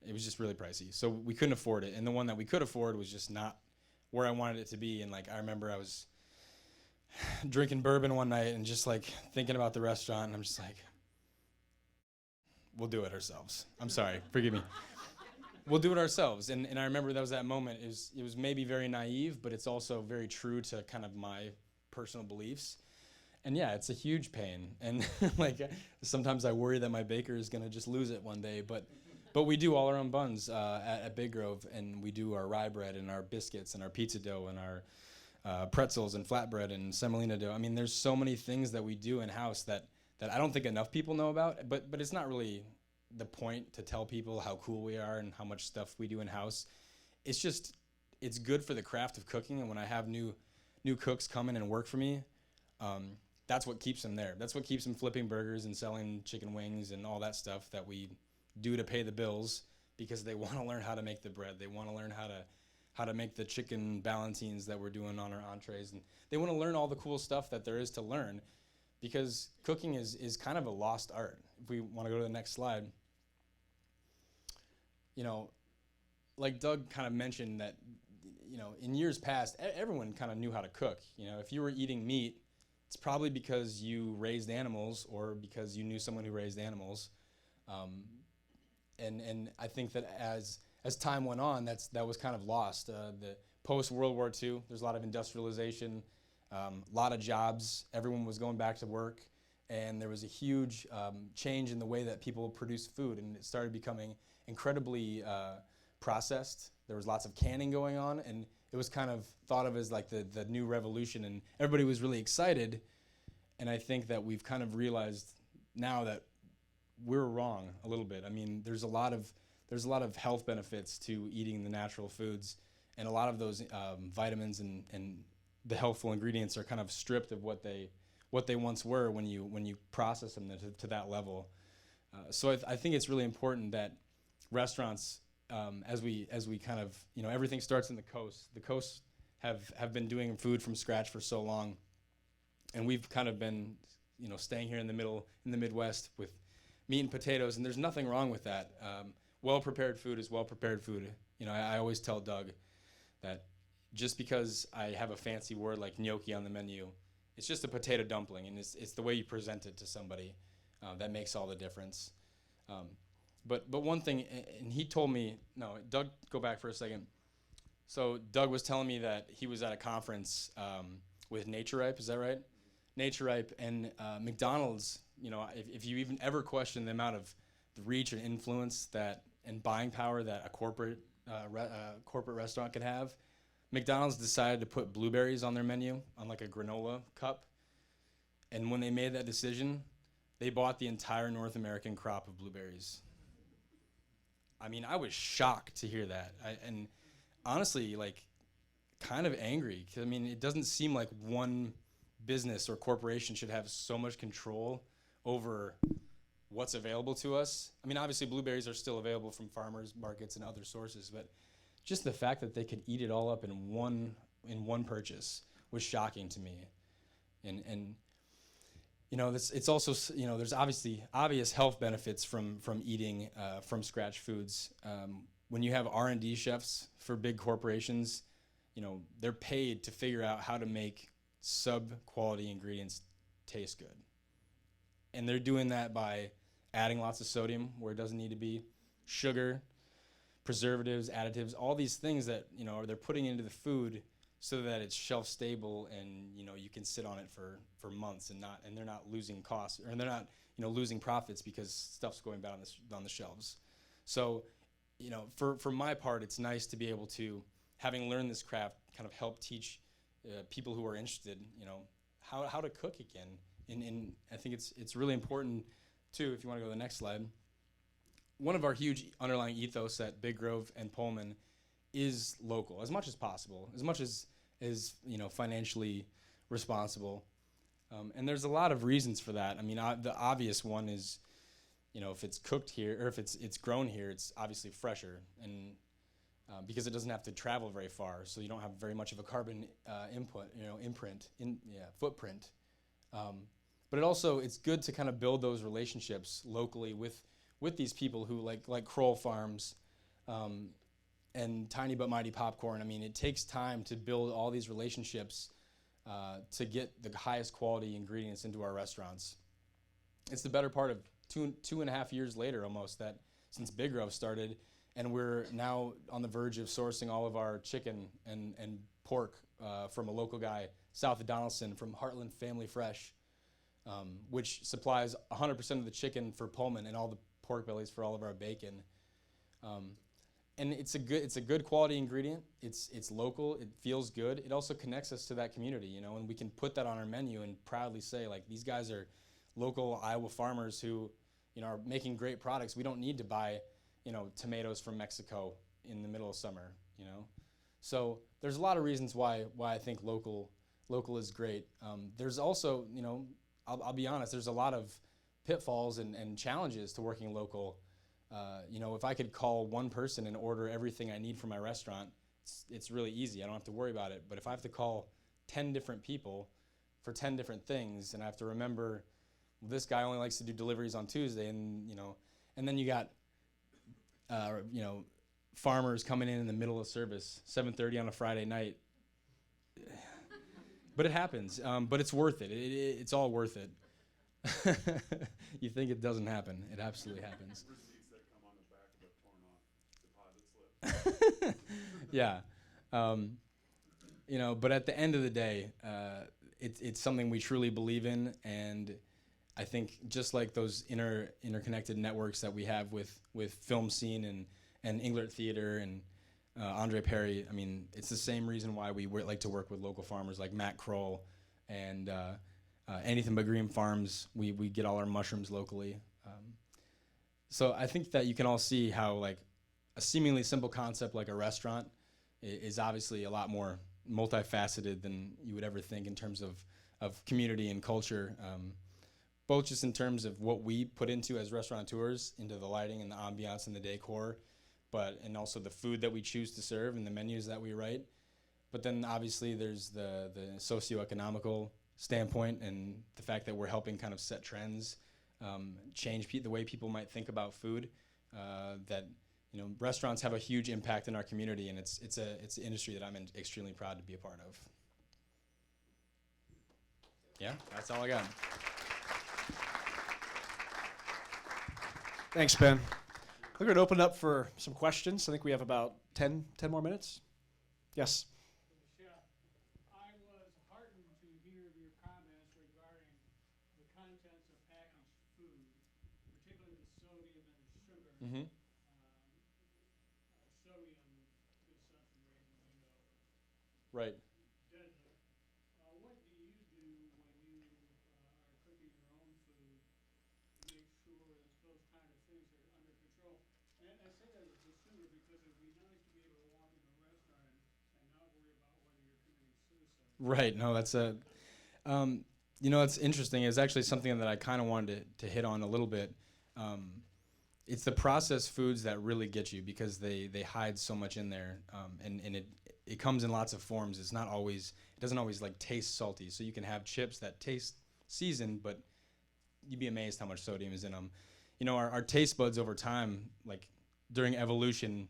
it was just really pricey. So we couldn't afford it. And the one that we could afford was just not where I wanted it to be. And like, I remember I was drinking bourbon one night and just like thinking about the restaurant, and I'm just like, we'll do it ourselves. I'm sorry, forgive me. We'll do it ourselves. And I remember that was that moment. It was maybe very naive, but it's also very true to kind of my personal beliefs. And yeah, it's a huge pain. And like, sometimes I worry that my baker is gonna just lose it one day, but we do all our own buns at Big Grove, and we do our rye bread and our biscuits and our pizza dough and our pretzels and flatbread and semolina dough. I mean, there's so many things that we do in-house that I don't think enough people know about, but it's not really the point to tell people how cool we are and how much stuff we do in-house. It's just, it's good for the craft of cooking, and when I have new cooks come in and work for me, that's what keeps them there. That's what keeps them flipping burgers and selling chicken wings and all that stuff that we do to pay the bills, because they want to learn how to make the bread. They want to learn how to make the chicken ballantines that we're doing on our entrees, and they want to learn all the cool stuff that there is to learn, because cooking is kind of a lost art. If we want to go to the next slide, you know, like Doug kind of mentioned that, you know, in years past, everyone kind of knew how to cook. You know, if you were eating meat, it's probably because you raised animals or because you knew someone who raised animals. And I think that as time went on, that was kind of lost. The post World War II, there's a lot of industrialization, a lot of jobs. Everyone was going back to work, and there was a huge change in the way that people produce food, and it started becoming incredibly processed. There was lots of canning going on, and it was kind of thought of as like the new revolution, and everybody was really excited. And I think that we've kind of realized now that we're wrong a little bit. I mean, there's a lot of health benefits to eating the natural foods, and a lot of those vitamins and the healthful ingredients are kind of stripped of what they once were when you process them to that level. So I think it's really important that restaurants, as we kind of, everything starts in the coast. The coasts have been doing food from scratch for so long, and we've kind of been, staying here in the Midwest with meat and potatoes, and there's nothing wrong with that. Well-prepared food is well-prepared food. I always tell Doug that just because I have a fancy word like gnocchi on the menu, it's just a potato dumpling, and it's the way you present it to somebody that makes all the difference. But one thing, and he told me, no, Doug, go back for a second. So Doug was telling me that he was at a conference with NatureRipe, is that right? NatureRipe and McDonald's, if you even ever question the amount of the reach and influence and buying power that a corporate restaurant could have, McDonald's decided to put blueberries on their menu on like a granola cup. And when they made that decision, they bought the entire North American crop of blueberries. I mean, I was shocked to hear that. And honestly, like, kind of angry. 'Cause, I mean, it doesn't seem like one business or corporation should have so much control over what's available to us. I mean, obviously, blueberries are still available from farmers markets and other sources, but just the fact that they could eat it all up in one purchase was shocking to me. And it's also, there's obvious health benefits from eating from scratch foods. When you have R&D chefs for big corporations, they're paid to figure out how to make sub-quality ingredients taste good. And they're doing that by adding lots of sodium where it doesn't need to be, sugar, preservatives, additives, all these things that, they're putting into the food so that it's shelf stable and, you can sit on it for months and they're not losing costs, or they're not, losing profits because stuff's going bad on the shelves. So, for my part, it's nice to be able to, having learned this craft, kind of help teach people who are interested, how to cook again. And I think it's really important too, if you want to go to the next slide. One of our huge underlying ethos at Big Grove and Pullman is local, as much as possible, as much as financially responsible. And there's a lot of reasons for that. I mean, the obvious one is, if it's cooked here, or if it's grown here, it's obviously fresher, and because it doesn't have to travel very far, so you don't have very much of a carbon footprint. But it's good to kind of build those relationships locally with these people who like Kroll Farms and Tiny But Mighty Popcorn. I mean, it takes time to build all these relationships to get the highest quality ingredients into our restaurants. It's the better part of two and a half years later almost that since Big Grove started, and we're now on the verge of sourcing all of our chicken and pork from a local guy south of Donaldson from Heartland Family Fresh, which supplies 100% of the chicken for Pullman and all the pork bellies for all of our bacon. And it's a good quality ingredient. It's local. It feels good. It also connects us to that community, and we can put that on our menu and proudly say, like, these guys are local Iowa farmers who, are making great products. We don't need to buy, tomatoes from Mexico in the middle of summer, So there's a lot of reasons why I think local is great. There's also, I'll be honest, there's a lot of pitfalls and challenges to working local. If I could call one person and order everything I need for my restaurant, it's really easy. I don't have to worry about it. But if I have to call 10 different people for 10 different things, and I have to remember, well, this guy only likes to do deliveries on Tuesday, and then you got, farmers coming in the middle of service, 7:30 on a Friday night. But it happens. But it's worth it. It's all worth it. You think it doesn't happen? It absolutely happens. Yeah. But at the end of the day, it's something we truly believe in, and I think just like those interconnected networks that we have with Film Scene and Englert Theater and Andre Perry, I mean, it's the same reason why we like to work with local farmers like Matt Kroll and Anything But Green Farms. We get all our mushrooms locally. So I think that you can all see how like a seemingly simple concept like a restaurant is obviously a lot more multifaceted than you would ever think in terms of community and culture, both just in terms of what we put into as restaurateurs, into the lighting and the ambiance and the decor, and also the food that we choose to serve and the menus that we write. But then obviously there's the socioeconomical standpoint and the fact that we're helping kind of set trends, change the way people might think about food, that restaurants have a huge impact in our community, and it's an industry that I'm extremely proud to be a part of. Yeah, that's all I got. Thanks, Ben. We're going to open up for some questions. I think we have about 10 more minutes. Yes. Chef, I was heartened to hear your comments regarding the contents of packaged food, particularly the sodium and the sugar. Mm-hmm. Sodium is something we know Right. deadly. What do you do when you are cooking your own food to make sure that those kind of things are under control? And I say that as a consumer because it would be nice to be able to walk into a restaurant and not worry about whether you're committing suicide. Right. No, that's it's interesting. It's actually something that I kind of wanted to hit on a little bit. It's the processed foods that really get you because they hide so much in there, and it comes in lots of forms. It doesn't always like taste salty. So you can have chips that taste seasoned, but you'd be amazed how much sodium is in them. Our taste buds over time, like during evolution,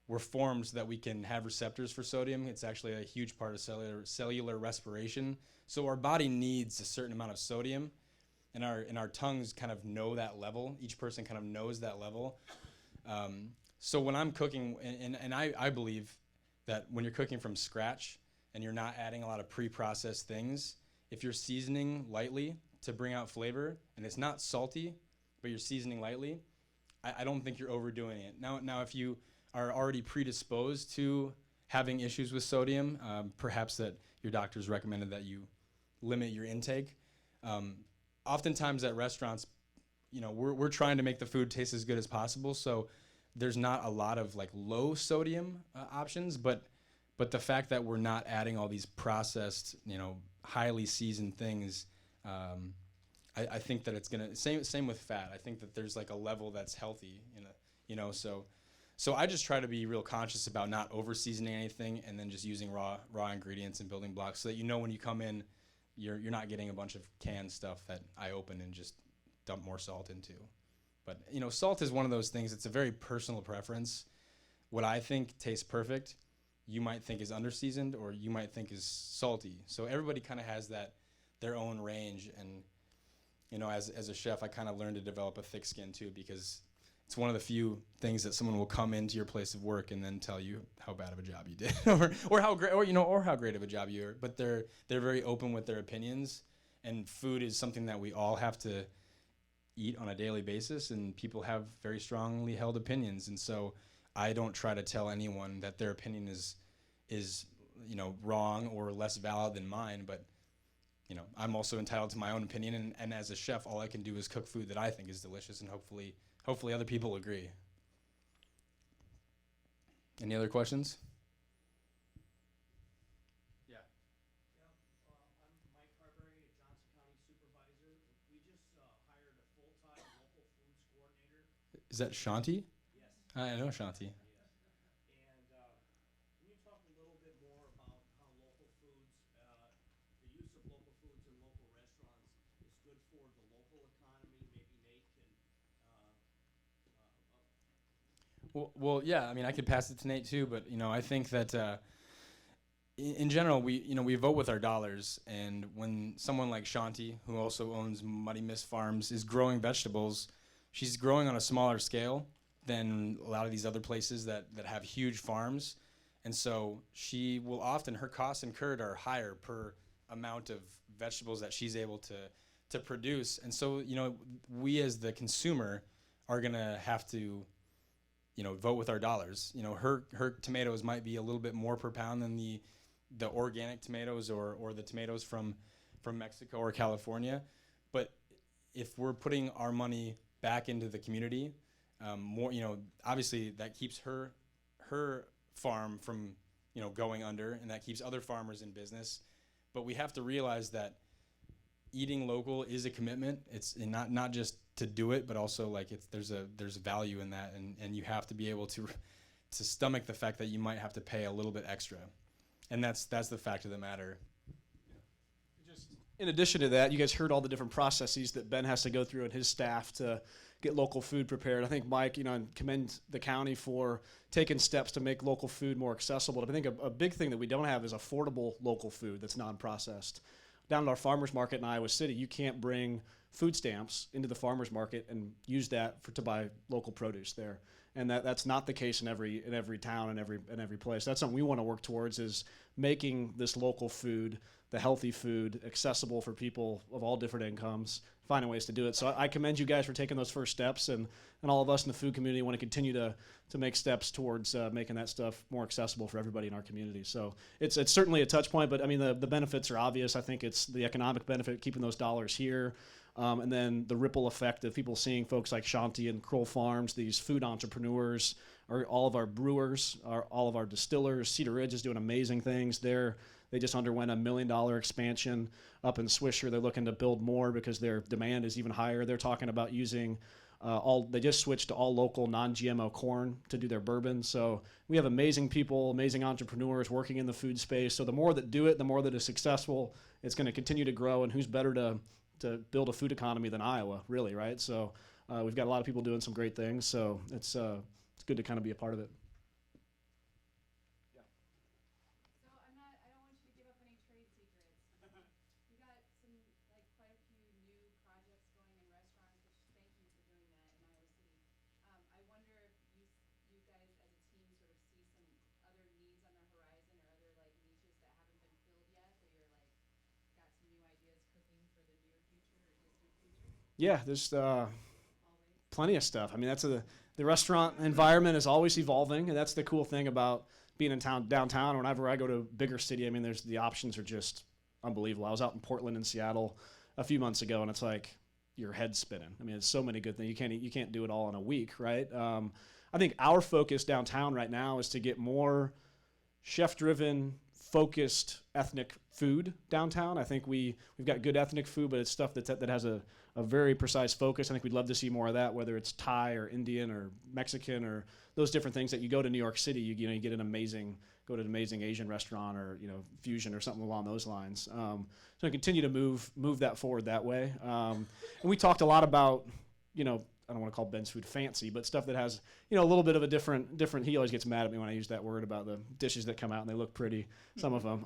were formed so that we can have receptors for sodium. It's actually a huge part of cellular respiration. So our body needs a certain amount of sodium, and our tongues kind of know that level. Each person kind of knows that level. So when I'm cooking, and I believe that when you're cooking from scratch and you're not adding a lot of pre-processed things, if you're seasoning lightly to bring out flavor, and it's not salty, but you're seasoning lightly, I don't think you're overdoing it. Now, if you are already predisposed to having issues with sodium, perhaps that your doctor's recommended that you limit your intake. Oftentimes at restaurants, we're trying to make the food taste as good as possible, so there's not a lot of like low sodium options, but the fact that we're not adding all these processed, highly seasoned things, I think that it's gonna same with fat. I think that there's like a level that's healthy, so I just try to be real conscious about not over seasoning anything and then just using raw ingredients and building blocks so that when you come in, you're not getting a bunch of canned stuff that I open and just dump more salt into. But salt is one of those things. It's a very personal preference. What I think tastes perfect, you might think is under-seasoned or you might think is salty. So everybody kind of has their own range. And as a chef, I kind of learned to develop a thick skin too, because it's one of the few things that someone will come into your place of work and then tell you how bad of a job you did, or how great of a job you are. But they're very open with their opinions, and food is something that we all have to eat on a daily basis, and people have very strongly held opinions. And so I don't try to tell anyone that their opinion is wrong or less valid than mine, but I'm also entitled to my own opinion, and as a chef, all I can do is cook food that I think is delicious, and hopefully other people agree. Any other questions? Yeah. I'm Mike Carberry, a Johnson County supervisor. We just hired a full-time local foods coordinator. Is that Shanti? Yes. I know Shanti. And can you talk a little bit more about how local foods, the use of local foods in local restaurants is good for the local economy? Maybe Nate can. Well, yeah. I mean, I could pass it to Nate too, but I think that in general, we vote with our dollars, and when someone like Shanti, who also owns Muddy Miss Farms, is growing vegetables, she's growing on a smaller scale, than a lot of these other places that have huge farms. And so she will often, her costs incurred are higher per amount of vegetables that she's able to produce. And so, you know, we as the consumer are gonna have to, you know, vote with our dollars. You know, her tomatoes might be a little bit more per pound than the organic tomatoes or the tomatoes from Mexico or California. But if we're putting our money back into the community, more, you know, obviously that keeps her farm from, you know, going under, and that keeps other farmers in business. But we have to realize that eating local is a commitment. It's not just to do it, but also like there's a value in that, and you have to be able to stomach the fact that you might have to pay a little bit extra, and that's the fact of the matter. In addition to that, you guys heard all the different processes that Ben has to go through and his staff to get local food prepared. I think Mike, you know, and commend the county for taking steps to make local food more accessible. But I think a big thing that we don't have is affordable local food that's non-processed. Down at our farmers market in Iowa City, you can't bring food stamps into the farmers market and use that to buy local produce there. And that's not the case in every town and every place. That's something we want to work towards, is making this local food, the healthy food, accessible for people of all different incomes, finding ways to do it. So I commend you guys for taking those first steps, and all of us in the food community want to continue to make steps towards making that stuff more accessible for everybody in our community. So it's certainly a touch point, but I mean the benefits are obvious. I think it's the economic benefit, keeping those dollars here. And then the ripple effect of people seeing folks like Shanti and Kroll Farms, these food entrepreneurs, or all of our brewers, all of our distillers. Cedar Ridge is doing amazing things there. They just underwent $1 million expansion up in Swisher. They're looking to build more because their demand is even higher. They're talking about using they just switched to all local non-GMO corn to do their bourbon. So we have amazing people, amazing entrepreneurs working in the food space. So the more that do it, the more that is successful, it's going to continue to grow. And who's better to build a food economy than Iowa, really, right? So we've got a lot of people doing some great things. So it's good to kind of be a part of it. So I don't want you to give up any trade secrets. You got some, like, quite a few new projects going in restaurants, which thank you for doing that in Iowa City. I wonder if you guys as a team sort of see some other needs on the horizon, or other like niches that haven't been filled yet, that you're like got some new ideas cooking for the near future or distant future. Yeah, there's plenty of stuff. I mean, the restaurant environment is always evolving, and that's the cool thing about being in downtown. Whenever I go to a bigger city, I mean, the options are just unbelievable. I was out in Portland and Seattle a few months ago, and it's like your head's spinning. I mean, it's so many good things. You can't do it all in a week, right? I think our focus downtown right now is to get more chef-driven, focused ethnic food downtown. I think we've got good ethnic food, but it's stuff that has a very precise focus. I think we'd love to see more of that, whether it's Thai or Indian or Mexican or those different things that you go to New York City, you get an amazing Asian restaurant or, you know, fusion or something along those lines. So I continue to move that forward that way. And we talked a lot about, you know, I don't want to call Ben's food fancy, but stuff that has, you know, a little bit of a different. He always gets mad at me when I use that word about the dishes that come out and they look pretty, some of them.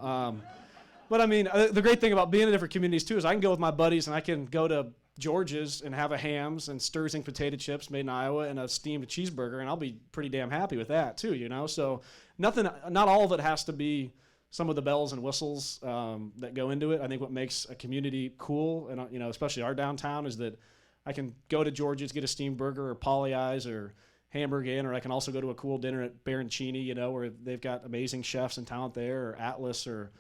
But I mean, the great thing about being in different communities too is I can go with my buddies and I can go to George's and have a Hams and Sturzing potato chips made in Iowa and a steamed cheeseburger, and I'll be pretty damn happy with that too, you know. So not all of it has to be some of the bells and whistles that go into it. I think what makes a community cool, and you know, especially our downtown, is that I can go to George's, get a steamed burger or Polly Eyes or Hamburg Inn, or I can also go to a cool dinner at Baroncini, you know, where they've got amazing chefs and talent there, or Atlas, or,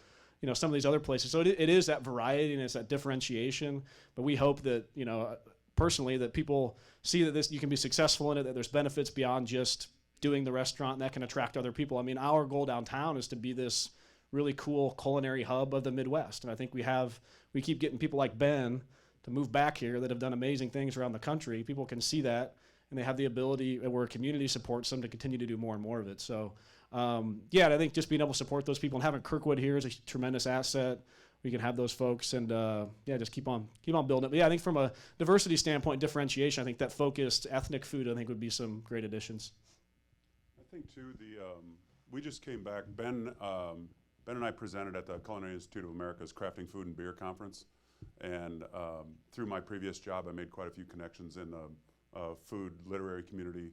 you know, some of these other places. So it is that variety and it's that differentiation. But we hope that, you know, personally, that people see that you can be successful in it, that there's benefits beyond just doing the restaurant, and that can attract other people. I mean, our goal downtown is to be this really cool culinary hub of the Midwest. And I think we keep getting people like Ben to move back here that have done amazing things around the country. People can see that, and they have the ability, where community supports them, to continue to do more and more of it. So, yeah, I think just being able to support those people and having Kirkwood here is a tremendous asset. We can have those folks, and yeah, just keep on building it. But yeah, I think from a diversity standpoint, differentiation, I think that focused ethnic food, I think, would be some great additions. I think too, we just came back. Ben and I presented at the Culinary Institute of America's Crafting Food and Beer Conference, and through my previous job, I made quite a few connections in the food literary community.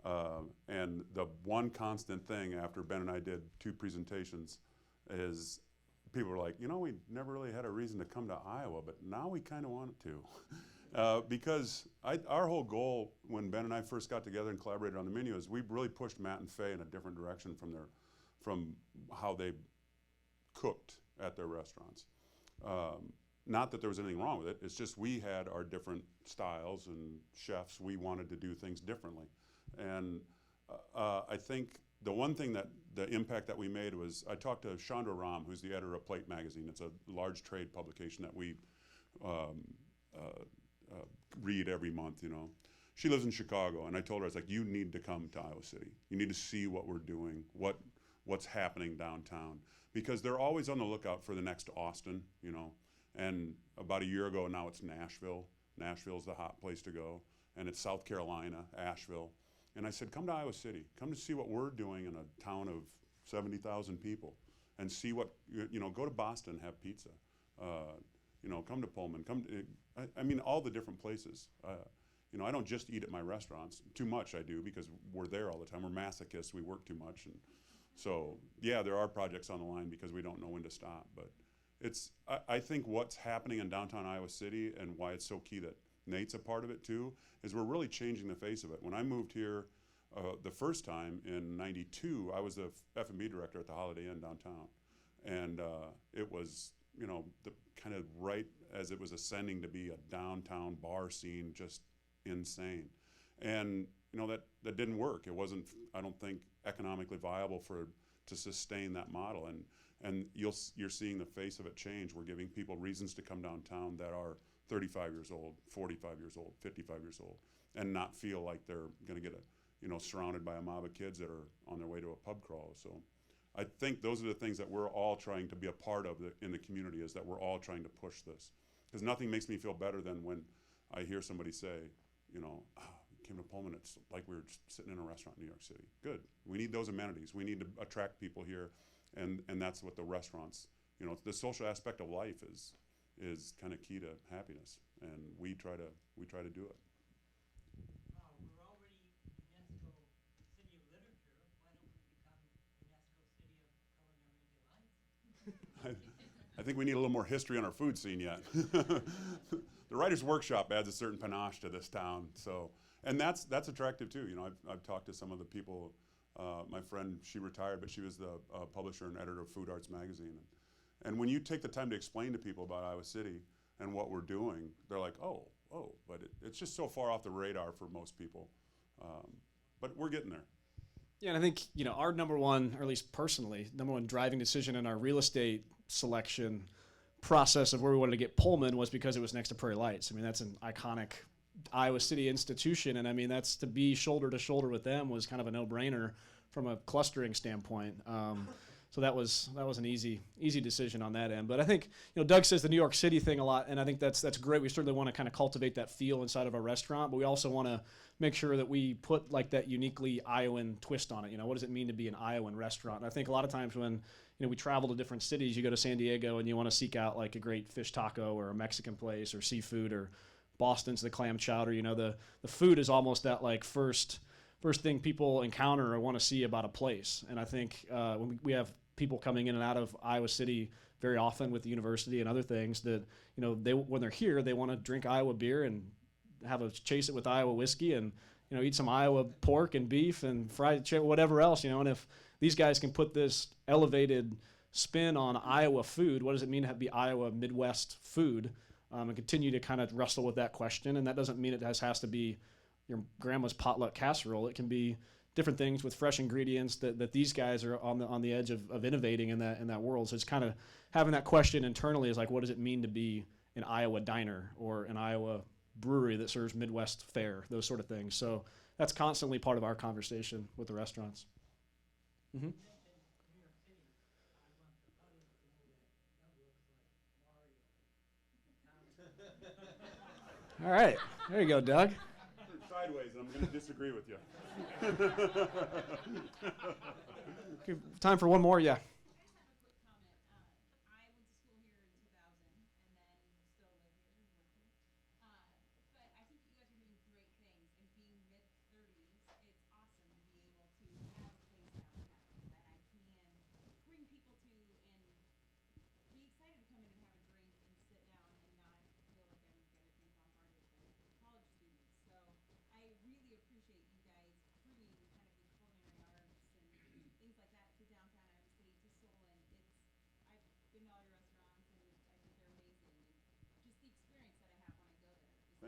And the one constant thing after Ben and I did 2 presentations is people were like, you know, we never really had a reason to come to Iowa, but now we kind of want to. Because our whole goal when Ben and I first got together and collaborated on the menu is we really pushed Matt and Faye in a different direction from how they cooked at their restaurants. Not that there was anything wrong with it, it's just we had our different styles and chefs, we wanted to do things differently. And I think the one thing that the impact that we made was I talked to Chandra Ram, who's the editor of Plate Magazine. It's a large trade publication that we read every month, you know. She lives in Chicago, and I told her, I was like, you need to come to Iowa City. You need to see what we're doing, what's happening downtown. Because they're always on the lookout for the next Austin, you know. And about a year ago now it's Nashville. Nashville's the hot place to go. And it's South Carolina, Asheville. And I said, come to Iowa City. Come to see what we're doing in a town of 70,000 people. And see what, you know, go to Boston, have pizza. You know, come to Pullman. I mean, all the different places. You know, I don't just eat at my restaurants. Too much I do because we're there all the time. We're masochists. We work too much. And so, yeah, there are projects on the line because we don't know when to stop. But I think what's happening in downtown Iowa City and why it's so key that Nate's a part of it too, is we're really changing the face of it. When I moved here the first time in '92, I was the F&B director at the Holiday Inn downtown. And it was, you know, the kind of right as it was ascending to be a downtown bar scene, just insane. And, you know, that didn't work. It wasn't, I don't think, economically viable to sustain that model. And you're seeing the face of it change. We're giving people reasons to come downtown that are 35 years old, 45 years old, 55 years old, and not feel like they're going to get surrounded by a mob of kids that are on their way to a pub crawl. So I think those are the things that we're all trying to be a part of in the community, is that we're all trying to push this. Because nothing makes me feel better than when I hear somebody say, you know, came to Pullman, it's like we were just sitting in a restaurant in New York City. Good. We need those amenities. We need to attract people here, and that's what the restaurants, you know, the social aspect of life is kind of key to happiness, and we try to do it. We're already UNESCO City of Literature. Why don't we become UNESCO City of Culinary Delights? I think we need a little more history on our food scene yet. The Writers' Workshop adds a certain panache to this town, so, and that's attractive too. You know, I've talked to some of the people. My friend, she retired, but she was the publisher and editor of Food Arts Magazine. And when you take the time to explain to people about Iowa City and what we're doing, they're like, oh, but it's just so far off the radar for most people. But we're getting there. Yeah, and I think, you know, our number one, or at least personally, number one driving decision in our real estate selection process of where we wanted to get Pullman was because it was next to Prairie Lights. I mean, that's an iconic Iowa City institution, and I mean, that's to be shoulder to shoulder with them was kind of a no-brainer from a clustering standpoint. So that was an easy decision on that end. But I think, you know, Doug says the New York City thing a lot, and I think that's great. We certainly want to kind of cultivate that feel inside of our restaurant, but we also want to make sure that we put like that uniquely Iowan twist on it. You know, what does it mean to be an Iowan restaurant? And I think a lot of times when, you know, we travel to different cities, you go to San Diego and you want to seek out like a great fish taco or a Mexican place or seafood, or Boston's the clam chowder. You know, the food is almost that like first thing people encounter or want to see about a place. And I think when we have people coming in and out of Iowa City very often with the university and other things, that, you know, when they're here, they want to drink Iowa beer and chase it with Iowa whiskey and, you know, eat some Iowa pork and beef and fried chicken, whatever else, you know. And if these guys can put this elevated spin on Iowa food, what does it mean to be Iowa Midwest food? And continue to kind of wrestle with that question. And that doesn't mean it has to be your grandma's potluck casserole. It can be different things with fresh ingredients that these guys are on the edge of innovating in that world. So it's kind of having that question internally is like, what does it mean to be an Iowa diner or an Iowa brewery that serves Midwest fare, those sort of things. So that's constantly part of our conversation with the restaurants. Mm-hmm. All right, there you go, Doug. Sideways, and I'm going to disagree with you. Okay, time for one more, yeah.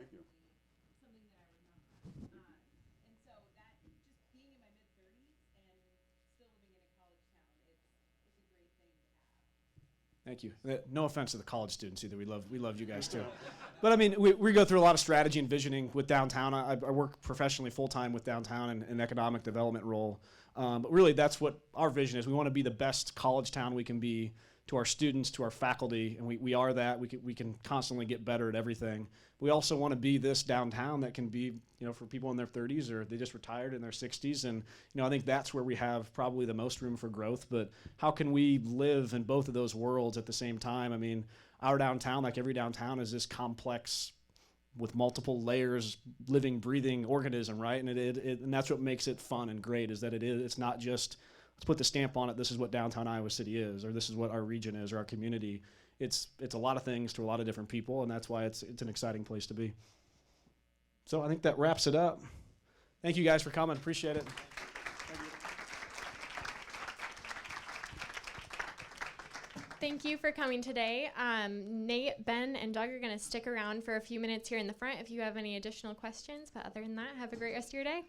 Thank you. something that I remember. And so that, just being in my mid-30s and still living in a college town, it's a great thing to have. Thank you. No offense to the college students either. We love you guys too. But I mean, we go through a lot of strategy and visioning with downtown. I work professionally full time with downtown in an economic development role. But really, that's what our vision is. We want to be the best college town we can be to our students, to our faculty, and we are that. We can constantly get better at everything. We also want to be this downtown that can be, for people in their 30s or they just retired in their 60s. And, I think that's where we have probably the most room for growth. But how can we live in both of those worlds at the same time? I mean, our downtown, like every downtown, is this complex with multiple layers, living, breathing organism, right? And and that's what makes it fun and great, is that it's not just, let's put the stamp on it, this is what downtown Iowa City is, or this is what our region is, or our community. It's a lot of things to a lot of different people, and that's why it's an exciting place to be. So I think that wraps it up. Thank you guys for coming. Appreciate it. Thank you for coming today. Nate, Ben, and Doug are going to stick around for a few minutes here in the front if you have any additional questions. But other than that, have a great rest of your day.